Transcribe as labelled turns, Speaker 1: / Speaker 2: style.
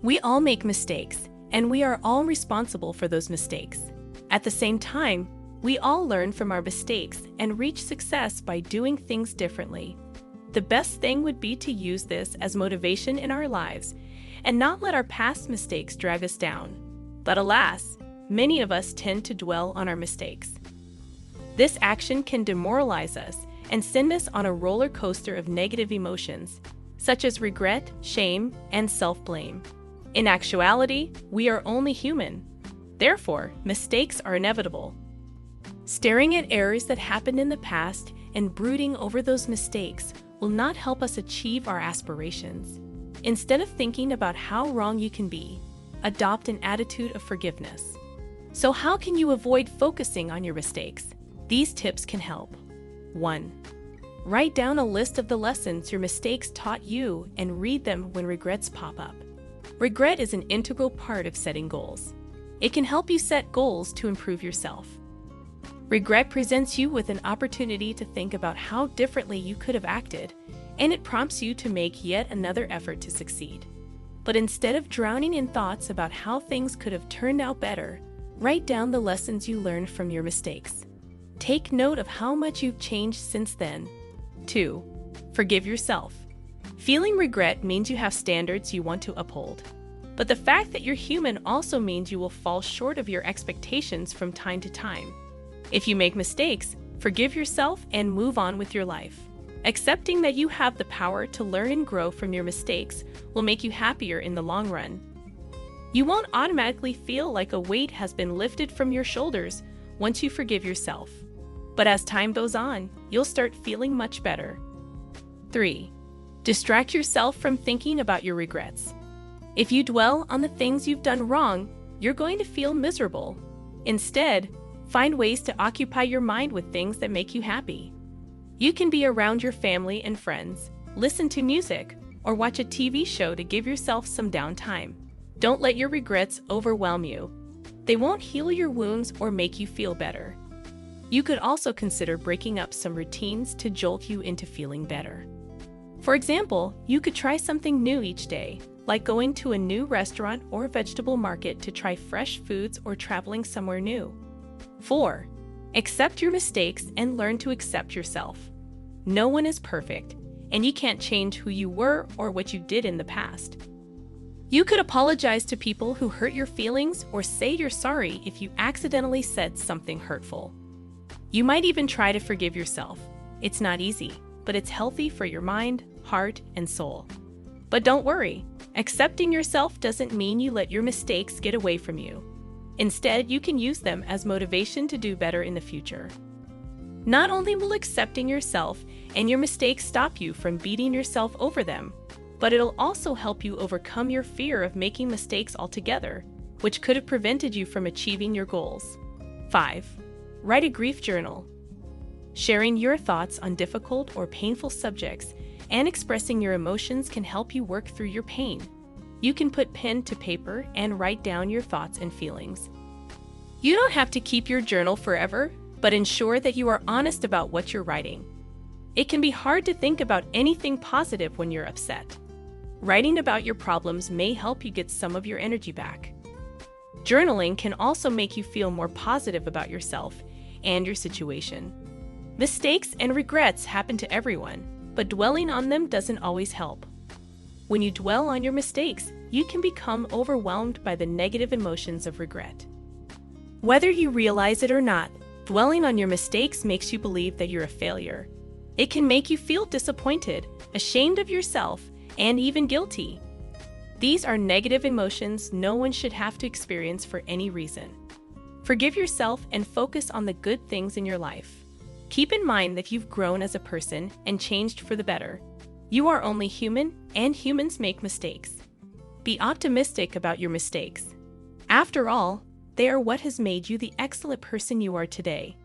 Speaker 1: We all make mistakes, and we are all responsible for those mistakes. At the same time, we all learn from our mistakes and reach success by doing things differently. The best thing would be to use this as motivation in our lives and not let our past mistakes drag us down. But alas, many of us tend to dwell on our mistakes. This action can demoralize us and send us on a roller coaster of negative emotions, such as regret, shame, and self-blame. In actuality, we are only human. Therefore, mistakes are inevitable. Staring at errors that happened in the past and brooding over those mistakes will not help us achieve our aspirations. Instead of thinking about how wrong you can be, adopt an attitude of forgiveness. So how can you avoid focusing on your mistakes? These tips can help. 1. Write down a list of the lessons your mistakes taught you and read them when regrets pop up. Regret is an integral part of setting goals. It can help you set goals to improve yourself. Regret presents you with an opportunity to think about how differently you could have acted, and it prompts you to make yet another effort to succeed. But instead of drowning in thoughts about how things could have turned out better, write down the lessons you learned from your mistakes. Take note of how much you've changed since then. 2. Forgive yourself. Feeling regret means you have standards you want to uphold. But the fact that you're human also means you will fall short of your expectations from time to time. If you make mistakes, forgive yourself and move on with your life. Accepting that you have the power to learn and grow from your mistakes will make you happier in the long run. You won't automatically feel like a weight has been lifted from your shoulders once you forgive yourself. But as time goes on, you'll start feeling much better. 3. Distract yourself from thinking about your regrets. If you dwell on the things you've done wrong, you're going to feel miserable. Instead, find ways to occupy your mind with things that make you happy. You can be around your family and friends, listen to music, or watch a TV show to give yourself some downtime. Don't let your regrets overwhelm you. They won't heal your wounds or make you feel better. You could also consider breaking up some routines to jolt you into feeling better. For example, you could try something new each day, like going to a new restaurant or vegetable market to try fresh foods or traveling somewhere new. 4. Accept your mistakes and learn to accept yourself. No one is perfect, and you can't change who you were or what you did in the past. You could apologize to people who hurt your feelings or say you're sorry if you accidentally said something hurtful. You might even try to forgive yourself. It's not easy, but it's healthy for your mind, heart, and soul. But don't worry, accepting yourself doesn't mean you let your mistakes get away from you. Instead, you can use them as motivation to do better in the future. Not only will accepting yourself and your mistakes stop you from beating yourself over them, but it'll also help you overcome your fear of making mistakes altogether, which could have prevented you from achieving your goals. 5. Write a grief journal. Sharing your thoughts on difficult or painful subjects and expressing your emotions can help you work through your pain. You can put pen to paper and write down your thoughts and feelings. You don't have to keep your journal forever, but ensure that you are honest about what you're writing. It can be hard to think about anything positive when you're upset. Writing about your problems may help you get some of your energy back. Journaling can also make you feel more positive about yourself and your situation. Mistakes and regrets happen to everyone, but dwelling on them doesn't always help. When you dwell on your mistakes, you can become overwhelmed by the negative emotions of regret. Whether you realize it or not, dwelling on your mistakes makes you believe that you're a failure. It can make you feel disappointed, ashamed of yourself, and even guilty. These are negative emotions no one should have to experience for any reason. Forgive yourself and focus on the good things in your life. Keep in mind that you've grown as a person and changed for the better. You are only human, and humans make mistakes. Be optimistic about your mistakes. After all, they are what has made you the excellent person you are today.